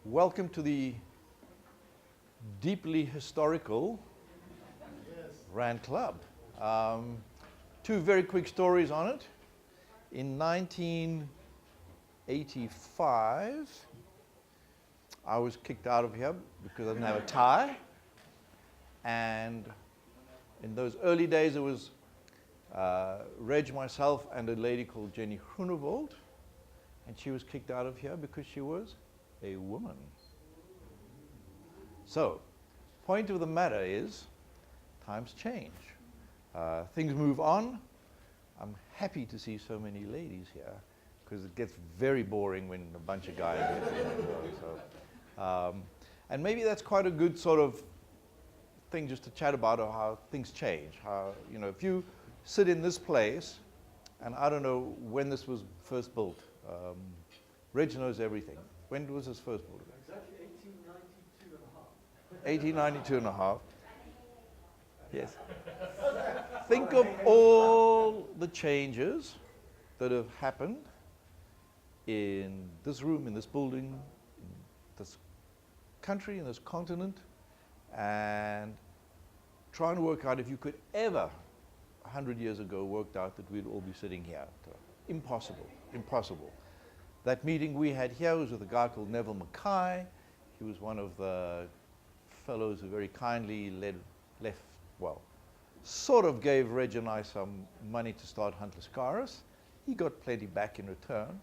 Welcome to the deeply historical Rand Club. Two very quick stories on it. In 1985, I was kicked out of here because I didn't have a tie. And in those early days, it was Reg, myself, and a lady called Jenny Groenewold. And she was kicked out of here because she was a woman. So, point of the matter is, times change. Things move on. I'm happy to see so many ladies here, because it gets very boring when a bunch of guys get involved. So, and maybe that's quite a good sort of thing just to chat about, or how things change. How, you know, if you sit in this place, and I don't know when this was first built. Reg knows everything. When was this first built? Exactly 1892 and a half. 1892 and a half. Yes. Think of all the changes that have happened in this room, in this building, in this country, in this continent, and try and work out if you could ever, 100 years ago, worked out that we'd all be sitting here. Impossible, impossible. That meeting we had here was with a guy called Neville Mackay. He was one of the fellows who very kindly sort of gave Reg and I some money to start Huntless Scaris. He got plenty back in return.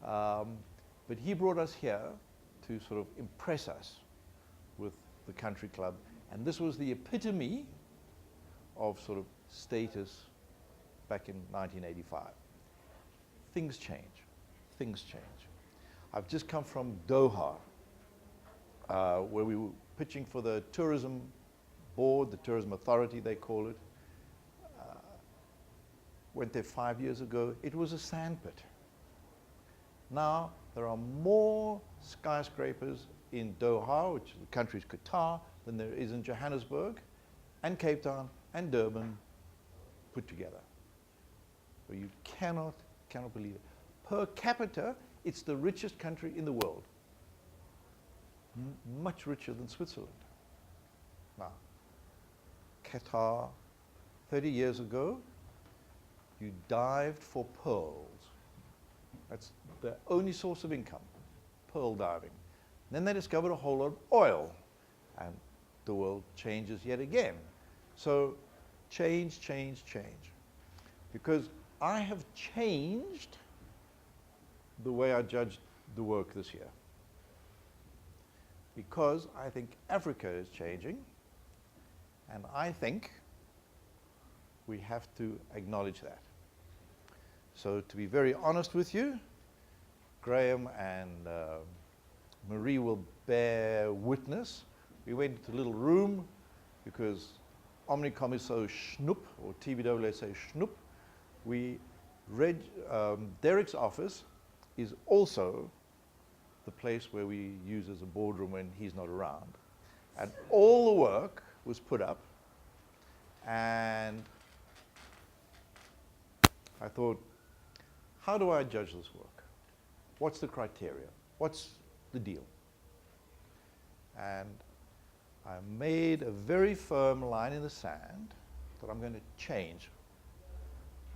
But he brought us here to sort of impress us with the country club. And this was the epitome of sort of status back in 1985. Things change. Things change. I've just come from Doha, where we were pitching for the tourism board, the tourism authority they call it. Went there 5 years ago. It was a sandpit. Now there are more skyscrapers in Doha, which the country's Qatar, than there is in Johannesburg and Cape Town and Durban put together. So you cannot believe it. Per capita, it's the richest country in the world. Much richer than Switzerland. Now, Qatar, 30 years ago, you dived for pearls. That's the only source of income, pearl diving. Then they discovered a whole lot of oil, and the world changes yet again. So, change. Because I have changed the way I judged the work this year. Because I think Africa is changing, and I think we have to acknowledge that. So to be very honest with you, Graham and Marie will bear witness. We went into a little room because Omnicom is so schnoep, or TBWA say schnoep. Derek's office is also the place where we use as a boardroom when he's not around. And all the work was put up, and I thought, how do I judge this work? What's the criteria? What's the deal? And I made a very firm line in the sand that I'm going to change.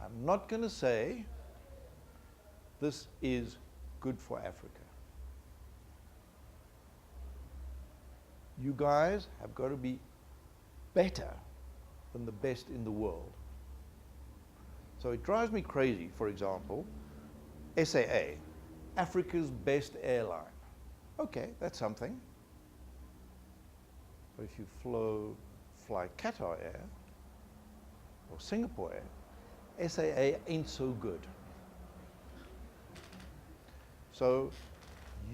I'm not going to say this is good for Africa. You guys have got to be better than the best in the world. So it drives me crazy, for example, SAA, Africa's best airline. Okay, that's something. But if you fly Qatar Air or Singapore Air, SAA ain't so good. So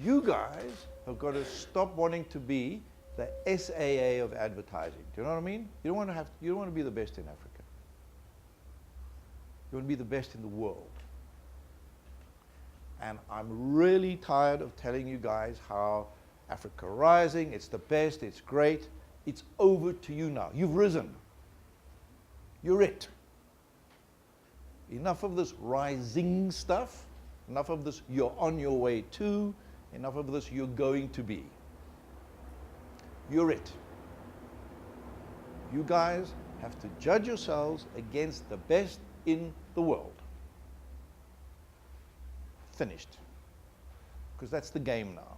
you guys have got to stop wanting to be the SAA of advertising. Do you know what I mean? You don't want to be the best in Africa. You want to be the best in the world. And I'm really tired of telling you guys how Africa Rising, it's the best, it's great. It's over to you now. You've risen. You're it. Enough of this rising stuff. Enough of this you're on your way to. enough of this, you're going to be. You're it. You guys have to judge yourselves against the best in the world. Finished. Because that's the game now.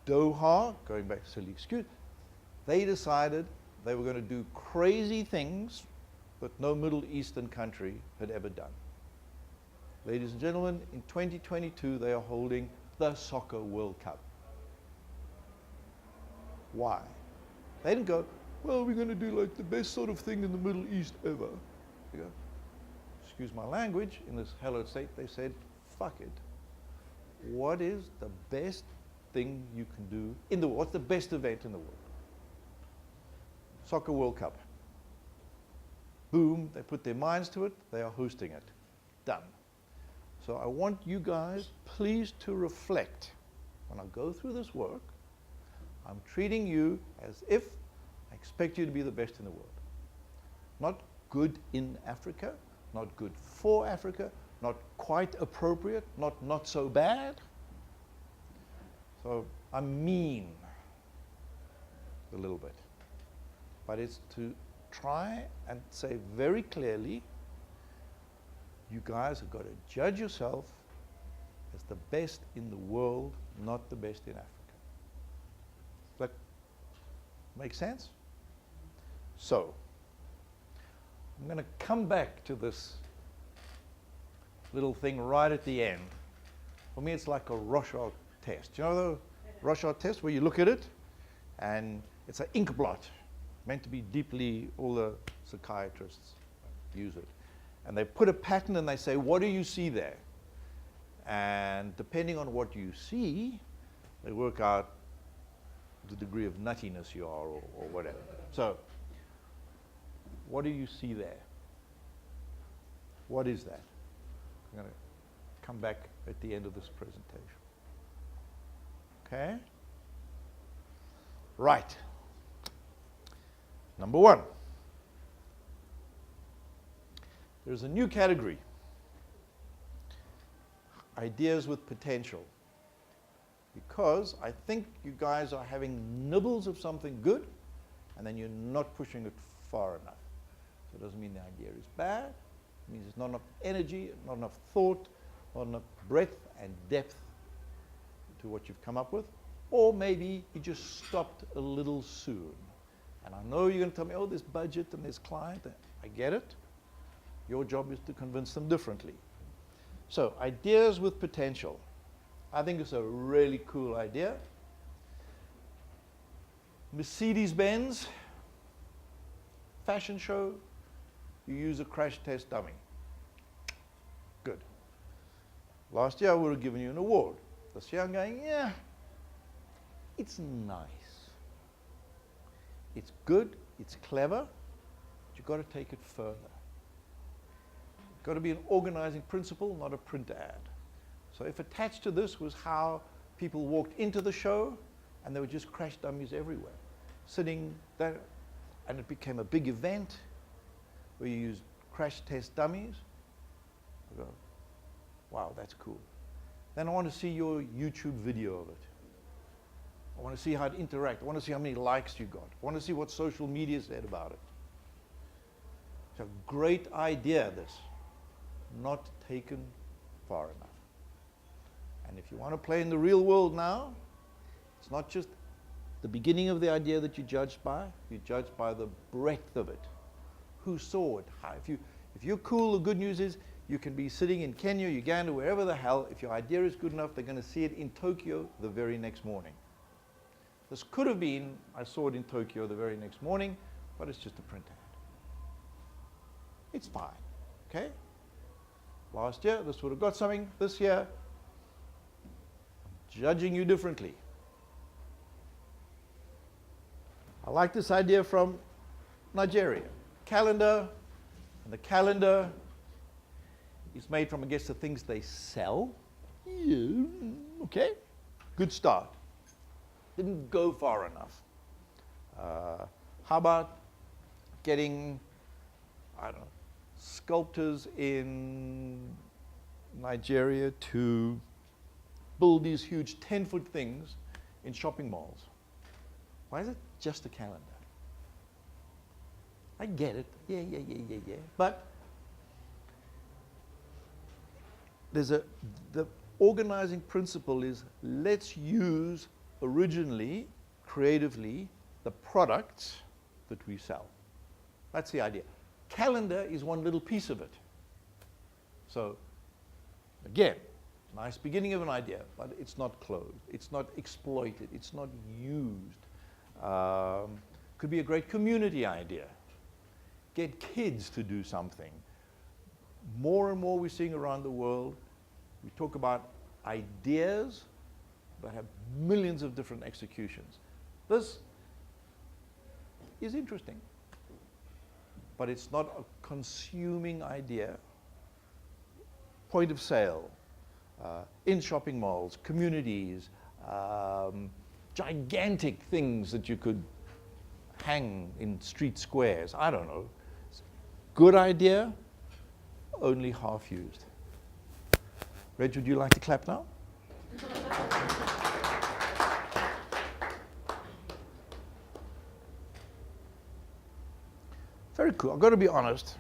Doha, going back to silly excuse, they decided they were going to do crazy things that no Middle Eastern country had ever done. Ladies and gentlemen, in 2022 they are holding the Soccer World Cup. Why? They didn't go, well, we're going to do like the best sort of thing in the Middle East ever. They go, excuse my language, in this hallowed state, they said, fuck it. What is the best thing you can do in the world? What's the best event in the world? Soccer World Cup. Boom, they put their minds to it, they are hosting it. Done. So I want you guys, please, to reflect. When I go through this work, I'm treating you as if I expect you to be the best in the world. Not good in Africa, not good for Africa, not quite appropriate, not so bad. So I'm mean a little bit. But it's to try and say very clearly, you guys have got to judge yourself as the best in the world, not the best in Africa. Does that make sense? So, I'm going to come back to this little thing right at the end. For me, it's like a Rorschach test. You know the Rorschach test where you look at it and it's an ink blot, meant to be deeply, all the psychiatrists use it. And they put a pattern and they say, what do you see there? And depending on what you see, they work out the degree of nuttiness you are or whatever. So, what do you see there? What is that? I'm going to come back at the end of this presentation. Okay? Right. Number one. There's a new category. Ideas with potential. Because I think you guys are having nibbles of something good, and then you're not pushing it far enough. So it doesn't mean the idea is bad. It means there's not enough energy, not enough thought, not enough breadth and depth to what you've come up with. Or maybe you just stopped a little soon. And I know you're going to tell me, oh, there's budget and there's client. I get it. Your job is to convince them differently. So, ideas with potential. I think it's a really cool idea. Mercedes-Benz, fashion show, you use a crash test dummy. Good. Last year I would have given you an award. This year I'm going, yeah, it's nice. It's good, it's clever, but you've got to take it further. It's got to be an organizing principle, not a print ad. So if attached to this was how people walked into the show and there were just crash dummies everywhere, sitting there, and it became a big event where you used crash test dummies, I go, wow, that's cool. Then I want to see your YouTube video of it. I want to see how it interacts. I want to see how many likes you got. I want to see what social media said about it. It's a great idea, this. Not taken far enough. And if you want to play in the real world now, it's not just the beginning of the idea that you judged by. You judge by the breadth of it. Who saw it? How? If you're cool, the good news is you can be sitting in Kenya, Uganda, wherever the hell. If your idea is good enough, they're going to see it in Tokyo the very next morning. This could have been, I saw it in Tokyo the very next morning, but it's just a print ad. It's fine, okay? Last year, this would have got something. This year, I'm judging you differently. I like this idea from Nigeria. Calendar, and the calendar is made from, I guess, the things they sell. Yeah, okay, good start. Didn't go far enough. How about getting, I don't know, sculptors in Nigeria to build these huge 10-foot things in shopping malls. Why is it just a calendar? I get it. Yeah. But the organizing principle is, let's use originally, creatively, the products that we sell. That's the idea. Calendar is one little piece of it. So, again, nice beginning of an idea, but it's not closed. It's not exploited. It's not used. Could be a great community idea. Get kids to do something. More and more we're seeing around the world, we talk about ideas that have millions of different executions. This is interesting, but it's not a consuming idea. Point of sale, in shopping malls, communities, gigantic things that you could hang in street squares. I don't know. Good idea, only half used. Reg, would you like to clap now? Very cool. I've got to be honest.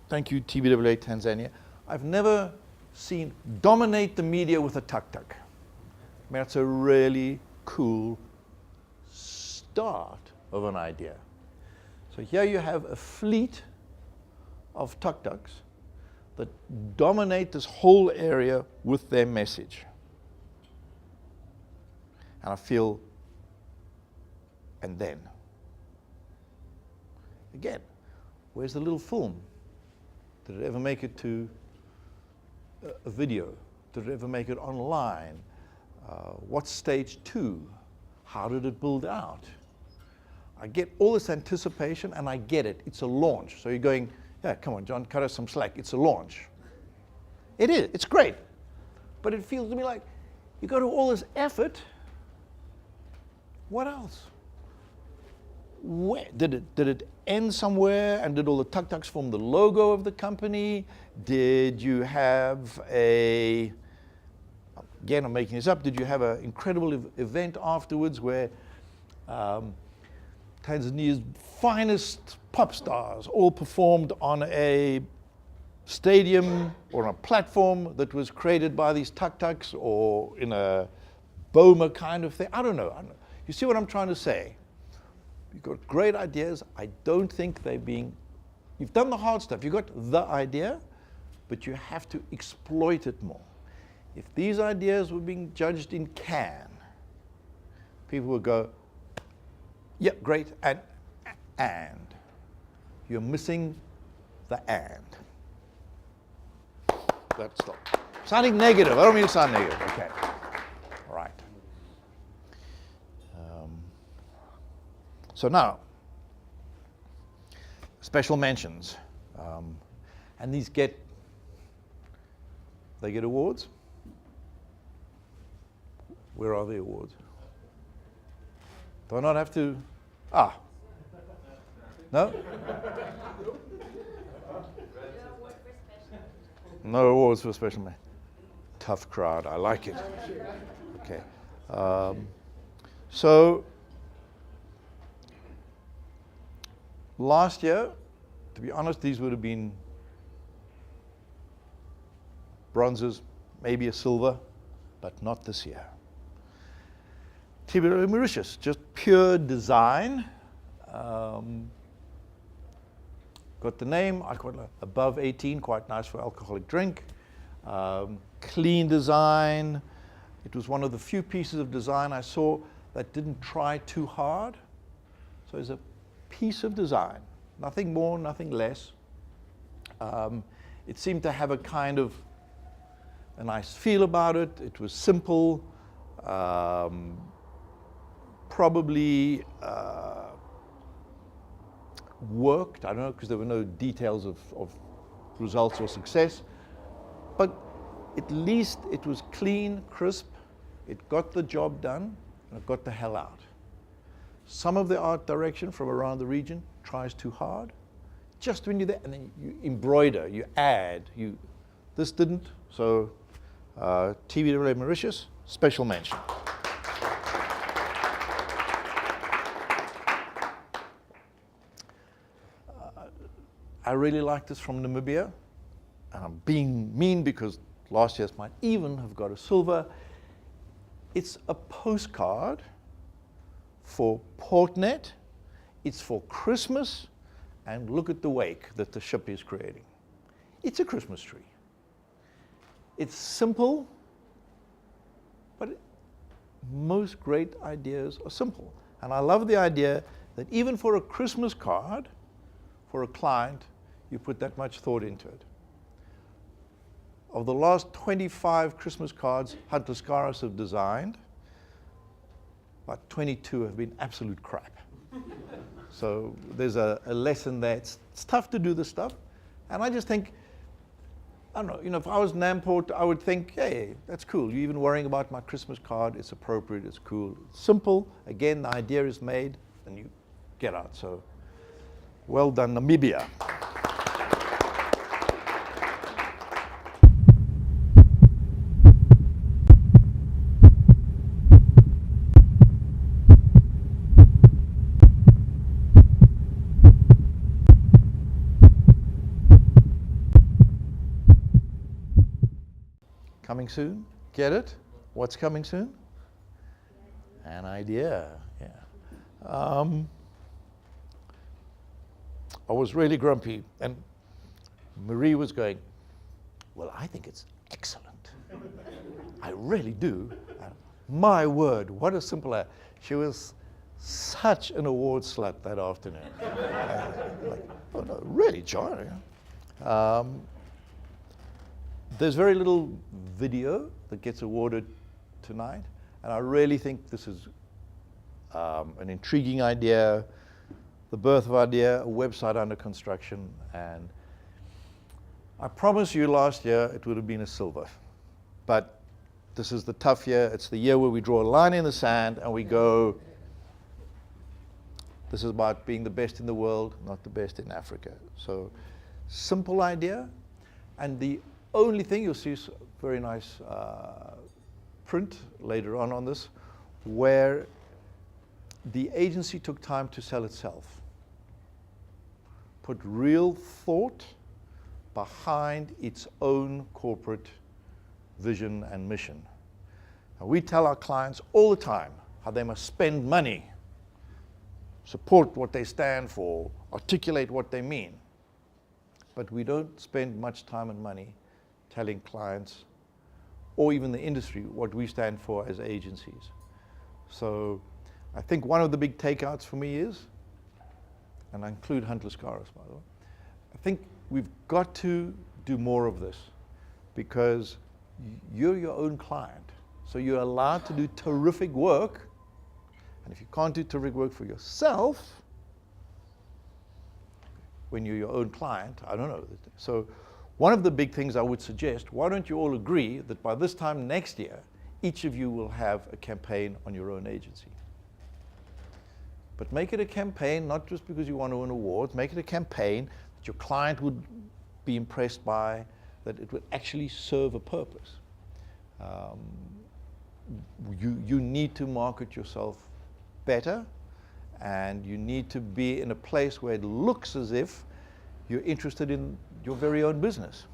Thank you, TBWA Tanzania. I've never seen dominate the media with a tuk-tuk. I mean, that's a really cool start of an idea. So here you have a fleet of tuk-tuks that dominate this whole area with their message. And I feel, and then, again, where's the little film? Did it ever make it to a video? Did it ever make it online? What's stage 2? How did it build out? I get all this anticipation, and I get it. It's a launch. So you're going, yeah, come on, John, cut us some slack. It's a launch. It is. It's great. But it feels to me like you go to all this effort. What else? Where did it end somewhere, and did all the tuk-tuks form the logo of the company? Did you have again, I'm making this up, did you have an incredible event afterwards where Tanzania's finest pop stars all performed on a stadium or on a platform that was created by these tuk-tuks, or in a Boma kind of thing? I don't know. You see what I'm trying to say? You've got great ideas. I don't think they're being, you've done the hard stuff. You've got the idea, but you have to exploit it more. If these ideas were being judged in Cannes, people would go, yeah, great, and. You're missing the and. Let's stop. Sounding negative. I don't mean to sound negative. Okay. All right. So now, special mentions. And these get awards? Where are the awards? Do I not have to? No? No awards for special mention. Tough crowd. I like it. Okay. So, last year, to be honest, these would have been bronzes, maybe a silver, but not this year. TBWA Mauritius, just pure design. Got the name, I quite like, above 18, quite nice for alcoholic drink. Clean design. It was one of the few pieces of design I saw that didn't try too hard. So it's a piece of design, nothing more, nothing less. It seemed to have a kind of a nice feel about it. It was simple, probably worked, I don't know, because there were no details of results or success, but at least it was clean, crisp, it got the job done, and it got the hell out. Some of the art direction from around the region tries too hard. Just when you're there, and then you embroider, you add, this didn't, so TBWA Mauritius, special mention. I really like this from Namibia, and I'm being mean because last year's might even have got a silver. It's a postcard for Portnet, it's for Christmas, and look at the wake that the ship is creating. It's a Christmas tree. It's simple, but most great ideas are simple. And I love the idea that even for a Christmas card, for a client, you put that much thought into it. Of the last 25 Christmas cards Hunters Scaras have designed, about 22 have been absolute crap. So there's a lesson there. It's tough to do this stuff. And I just think, I don't know, if I was Namport, I would think, hey, that's cool. You're even worrying about my Christmas card. It's appropriate, it's cool. Simple. Again, the idea is made, and you get out. So well done, Namibia. Coming soon? Get it? What's coming soon? An idea, yeah. I was really grumpy, and Marie was going, well, I think it's excellent. I really do. My word, what a simple ad. She was such an award slut that afternoon. Like, oh no, really, John? There's very little video that gets awarded tonight, and I really think this is an intriguing idea, the birth of idea, a website under construction, and I promise you last year it would have been a silver. But this is the tough year. It's the year where we draw a line in the sand and we go, this is about being the best in the world, not the best in Africa. So simple idea, and the only thing, you'll see a very nice print later on this, where the agency took time to sell itself. Put real thought behind its own corporate vision and mission. And we tell our clients all the time how they must spend money, support what they stand for, articulate what they mean. But we don't spend much time and money telling clients, or even the industry, what we stand for as agencies. So I think one of the big takeouts for me is, and I include Hunters Scaras, by the way, I think we've got to do more of this, because you're your own client. So you're allowed to do terrific work, and if you can't do terrific work for yourself, when you're your own client, I don't know. So one of the big things I would suggest, why don't you all agree that by this time next year, each of you will have a campaign on your own agency. But make it a campaign, not just because you want to win awards, make it a campaign that your client would be impressed by, that it would actually serve a purpose. You need to market yourself better, and you need to be in a place where it looks as if you're interested in your very own business.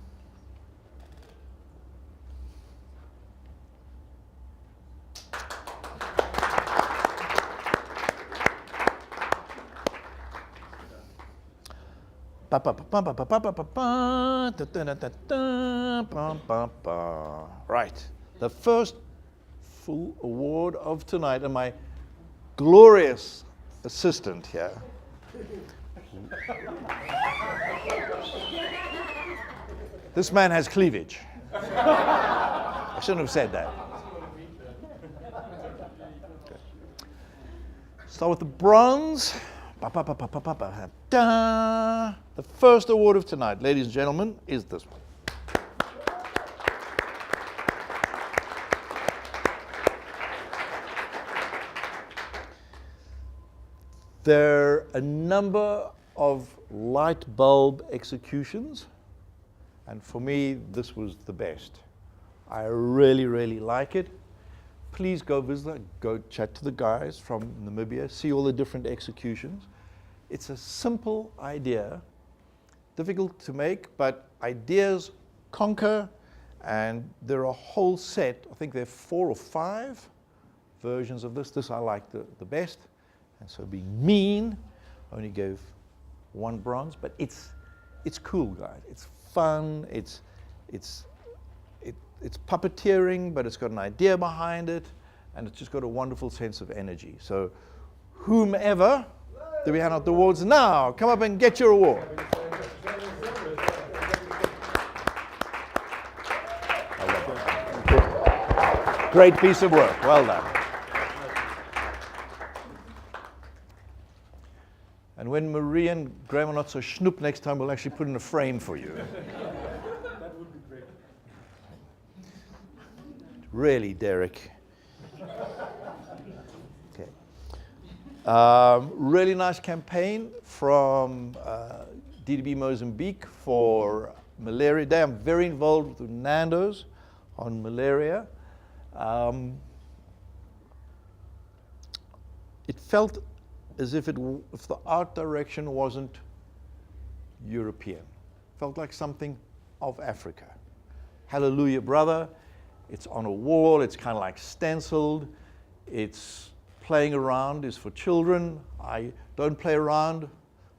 Right, the first full award of tonight, and my glorious assistant here. This man has cleavage. I shouldn't have said that. Okay. Start with the bronze. The first award of tonight, ladies and gentlemen, is this one. There are a number of light bulb executions, and for me, this was the best. I really, really like it. Please go visit, go chat to the guys from Namibia, see all the different executions. It's a simple idea, difficult to make, but ideas conquer, and there are a whole set, I think there are 4 or 5 versions of this. This I like the best, and so being mean, I only gave 1 bronze, but it's cool, guys. It's fun, it's puppeteering, but it's got an idea behind it, and it's just got a wonderful sense of energy. So whomever, do we hand out the awards now? Come up and get your award. Great piece of work, well done. And when Marie and Graham are not so schnoop next time, we'll actually put in a frame for you. That would be great. Really, Derek. Okay. Really nice campaign from DDB Mozambique for Malaria Day. I'm very involved with Nando's on malaria. It felt as if the art direction wasn't European. Felt like something of Africa. Hallelujah, Brother. It's on a wall. It's kind of like stenciled. It's playing around is for children. I don't play around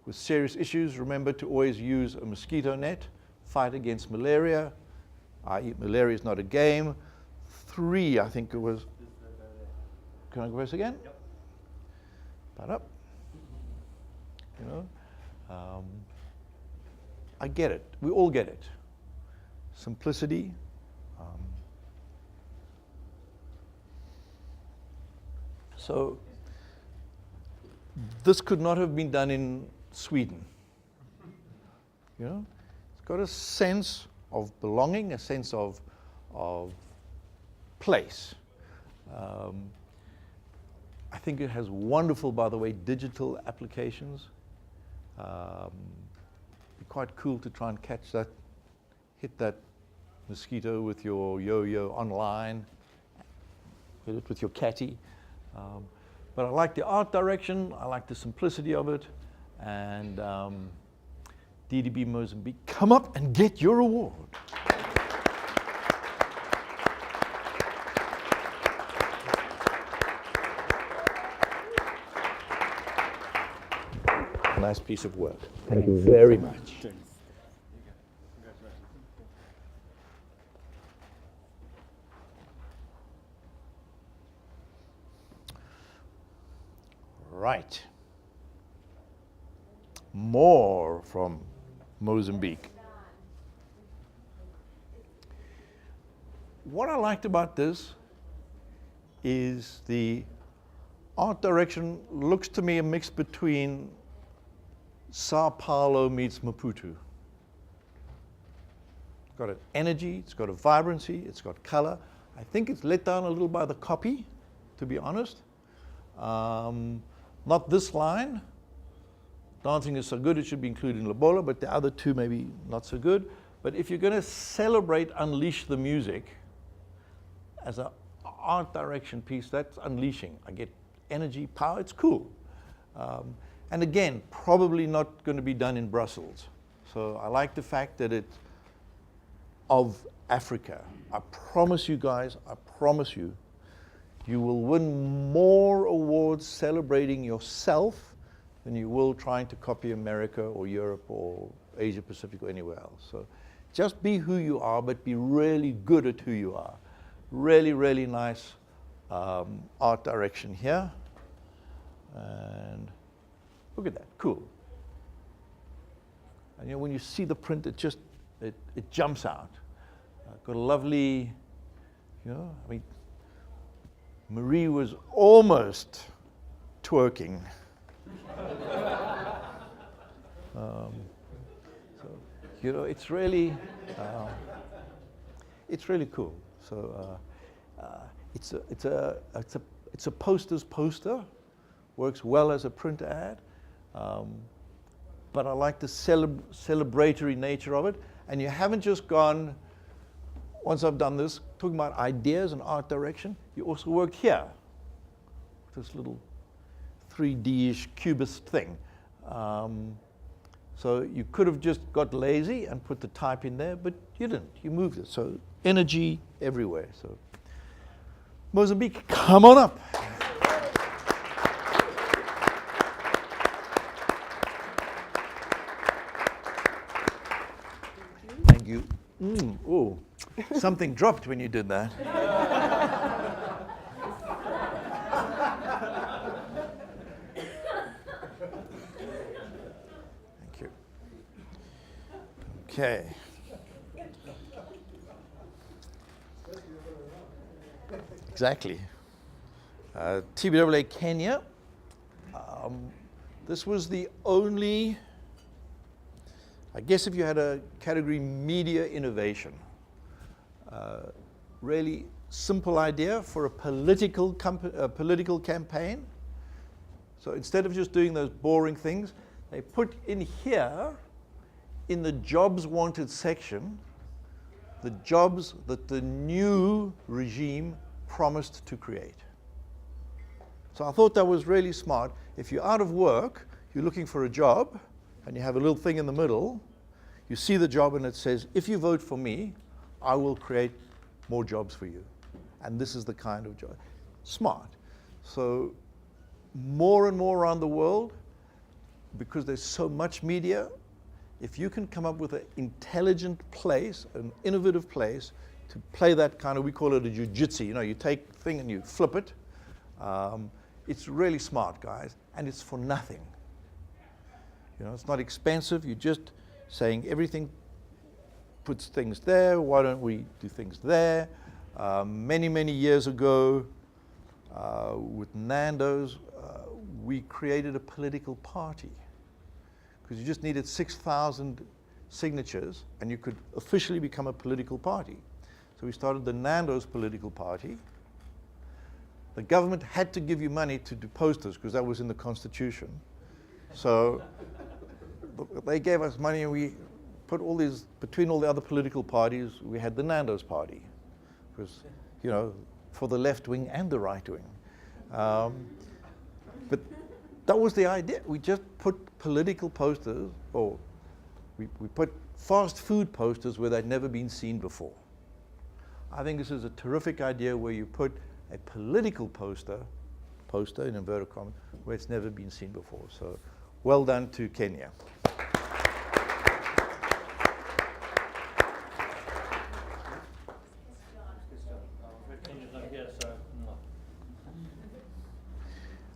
with serious issues. Remember to always use a mosquito net. Fight against malaria. Malaria is not a game. 3, I think it was. Can I go first again? Yep. Put up. You know, I get it. We all get it. Simplicity. So this could not have been done in Sweden. You know, it's got a sense of belonging, a sense of place. I think it has wonderful, by the way, digital applications. Be quite cool to try and catch that, hit that mosquito with your yo-yo online, hit it with your catty. But I like the art direction, I like the simplicity of it, and DDB Mozambique, come up and get your award. Nice piece of work. Thank you very much. Right. More from Mozambique. What I liked about this is the art direction looks to me a mix between Sao Paulo meets Maputo. It's got an energy, it's got a vibrancy, it's got color. I think it's let down a little by the copy, to be honest. Not this line. Dancing is so good, it should be included in Lobola, but the other 2 maybe not so good. But if you're going to celebrate Unleash the Music as an art direction piece, that's unleashing. I get energy, power, it's cool. And again, probably not going to be done in Brussels. So I like the fact that it's of Africa. I promise you guys, I promise you, you will win more awards celebrating yourself than you will trying to copy America or Europe or Asia Pacific or anywhere else. So just be who you are, but be really good at who you are. Really, really nice art direction here. And look at that, cool. And you know, when you see the print, it jumps out. Got a lovely, you know, I mean, Marie was almost twerking. So, you know, it's really cool. So it's a poster's poster. Works well as a print ad. But I like the celebratory nature of it. And you haven't just gone, once I've done this, talking about ideas and art direction, he also worked here, this little 3D-ish cubist thing. So you could have just got lazy and put the type in there, but you didn't. You moved it. So energy everywhere. So Mozambique, come on up. Thank you. Oh, something dropped when you did that. Thank you. Okay. Exactly. TBWA Kenya. This was the only, I guess if you had a category media innovation, really simple idea for a political campaign. So instead of just doing those boring things, they put in here, in the jobs wanted section, the jobs that the new regime promised to create. So I thought that was really smart. If you're out of work, you're looking for a job, and you have a little thing in the middle, you see the job and it says, if you vote for me, I will create more jobs for you. And this is the kind of job. Smart. So more and more around the world, because there's so much media, if you can come up with an intelligent place, an innovative place, to play that kind of, we call it a jiu-jitsu, you know, you take a thing and you flip it. It's really smart, guys, and it's for nothing. You know, it's not expensive, you're just saying everything puts things there, why don't we do things there? Many, many years ago, with Nando's, we created a political party, because you just needed 6,000 signatures, and you could officially become a political party. So we started the Nando's political party. The government had to give you money to do posters, because that was in the Constitution. So they gave us money, and we put all these, between all the other political parties, we had the Nando's party. It was, you know, for the left wing and the right wing. But that was the idea. We just put political posters, or we put fast food posters where they'd never been seen before. I think this is a terrific idea, where you put a political poster in inverted commas, where it's never been seen before. So well done to Kenya.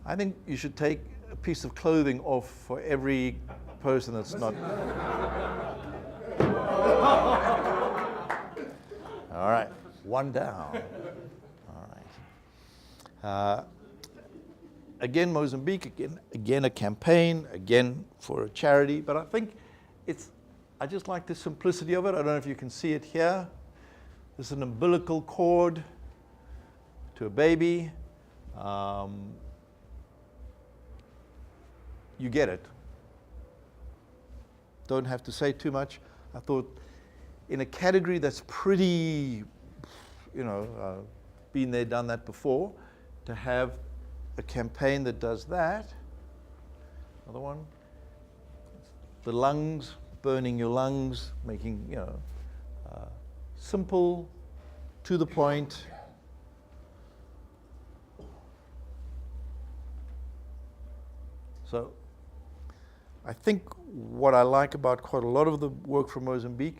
I think you should take a piece of clothing off for every person that's not. All right, one down. All right. Again, Mozambique, again a campaign, again for a charity, but I think I just like the simplicity of it. I don't know if you can see it here. This is an umbilical cord to a baby. You get it. Don't have to say too much. I thought in a category that's pretty, you know, been there, done that before, to have a campaign that does that. Another one. The lungs, burning your lungs, making, you know, simple, to the point. So I think what I like about quite a lot of the work from Mozambique,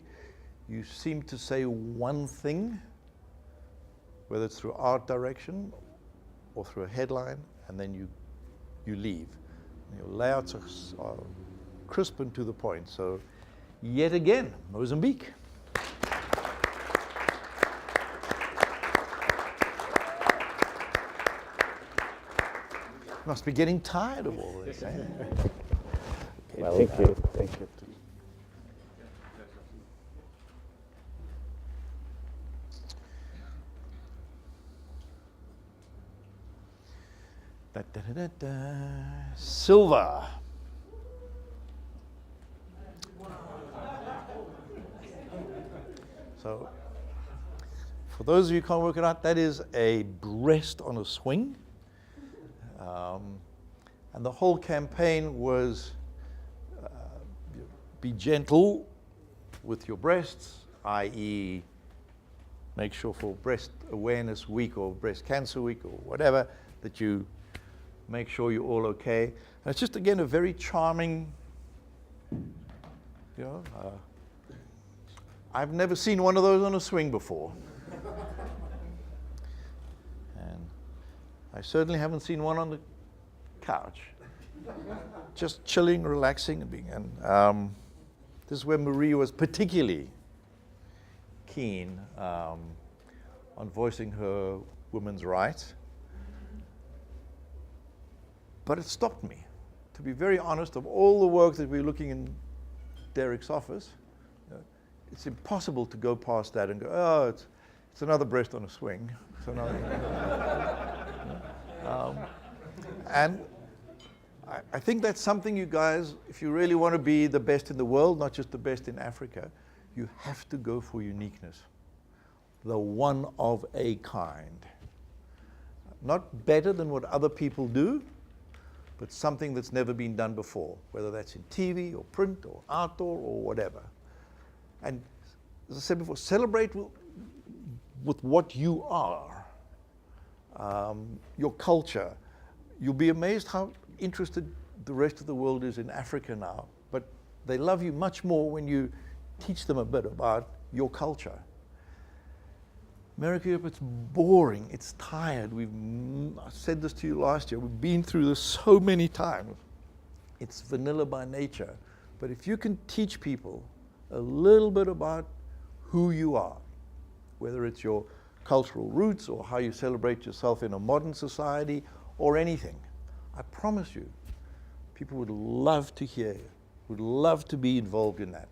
you seem to say one thing, whether it's through art direction or through a headline, and then you leave. And your layouts are crisp and to the point. So yet again, Mozambique. Must be getting tired of all this. Eh? Well, thank you. Thank you. Da, da, da, da, da. Silver. So For those of you who can't work it out, that is a breast on a swing. And the whole campaign was be gentle with your breasts, i.e. make sure for Breast Awareness Week or Breast Cancer Week or whatever, that you make sure you're all okay. And it's just, again, a very charming, I've never seen one of those on a swing before. And I certainly haven't seen one on the couch. Just chilling, relaxing, and being. And this is where Marie was particularly keen on voicing her women's rights. But it stopped me. To be very honest, of all the work that we're looking in Derek's office, it's impossible to go past that and go, oh, it's another breast on a swing. It's another, and I think that's something you guys, if you really want to be the best in the world, not just the best in Africa, you have to go for uniqueness. The one of a kind. Not better than what other people do, but something that's never been done before, whether that's in TV or print or outdoor or whatever. And as I said before, celebrate with what you are, your culture. You'll be amazed how interested the rest of the world is in Africa now, but they love you much more when you teach them a bit about your culture. America, it's boring, it's tired. I said this to you last year, we've been through this so many times. It's vanilla by nature. But if you can teach people a little bit about who you are, whether it's your cultural roots or how you celebrate yourself in a modern society or anything, I promise you, people would love to hear you, would love to be involved in that.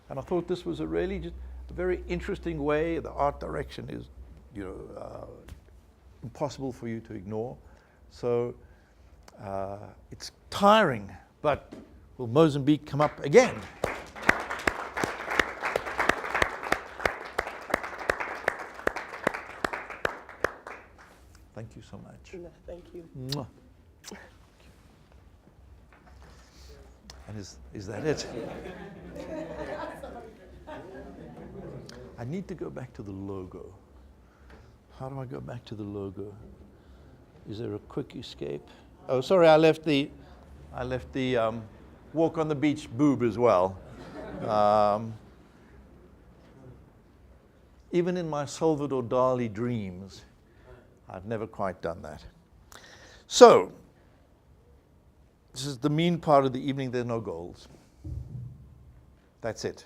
And I thought this was a really just a very interesting way. The art direction is, impossible for you to ignore. So it's tiring, but will Mozambique come up again? Thank you so much. No, thank you. Mwah. And is that it? I need to go back to the logo. How do I go back to the logo? Is there a quick escape? Oh, sorry, I left the walk on the beach boob as well. Even in my Salvador Dali dreams, I've never quite done that. So, this is the mean part of the evening. There are no goals. That's it.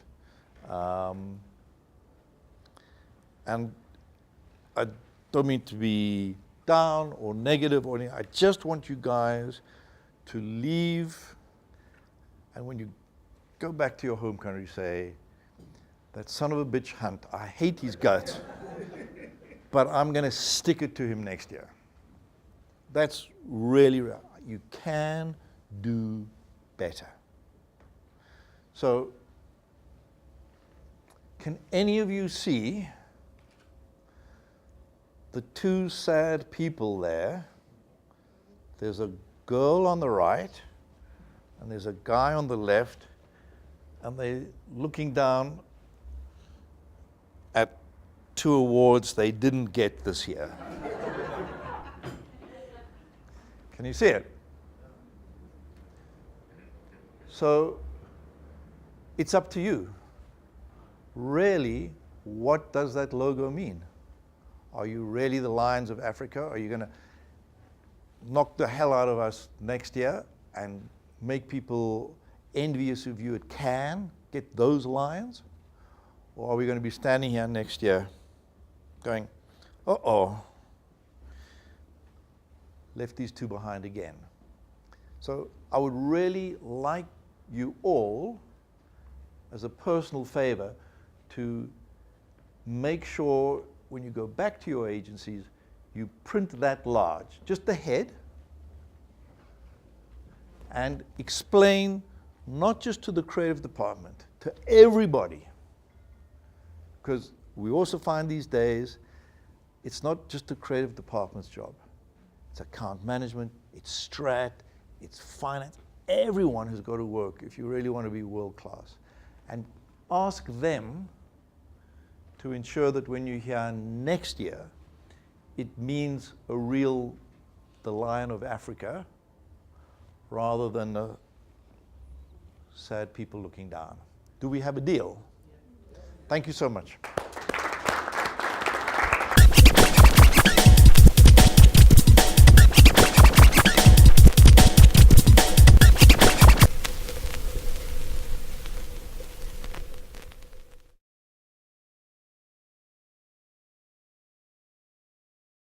And I don't mean to be down or negative or anything. I just want you guys to leave, and when you go back to your home country, say, that son of a bitch Hunt, I hate his guts, but I'm going to stick it to him next year. That's really real. You can do better. So, can any of you see the two sad people there? There's a girl on the right, and there's a guy on the left, and they're looking down at 2 awards they didn't get this year. Can you see it? So, it's up to you. Really, what does that logo mean? Are you really the Lions of Africa? Are you going to knock the hell out of us next year and make people envious of you at Cannes, get those lions? Or are we going to be standing here next year going, uh-oh, left these two behind again? So I would really like you all, as a personal favor, to make sure when you go back to your agencies, you print that large, just the head, and explain not just to the creative department, to everybody. Because we also find these days it's not just a creative department's job. It's account management, it's strat, it's finance. Everyone has got to work if you really want to be world class. And ask them to ensure that when you're here next year, it means a real, the Lion of Africa, rather than the sad people looking down. Do we have a deal? Thank you so much.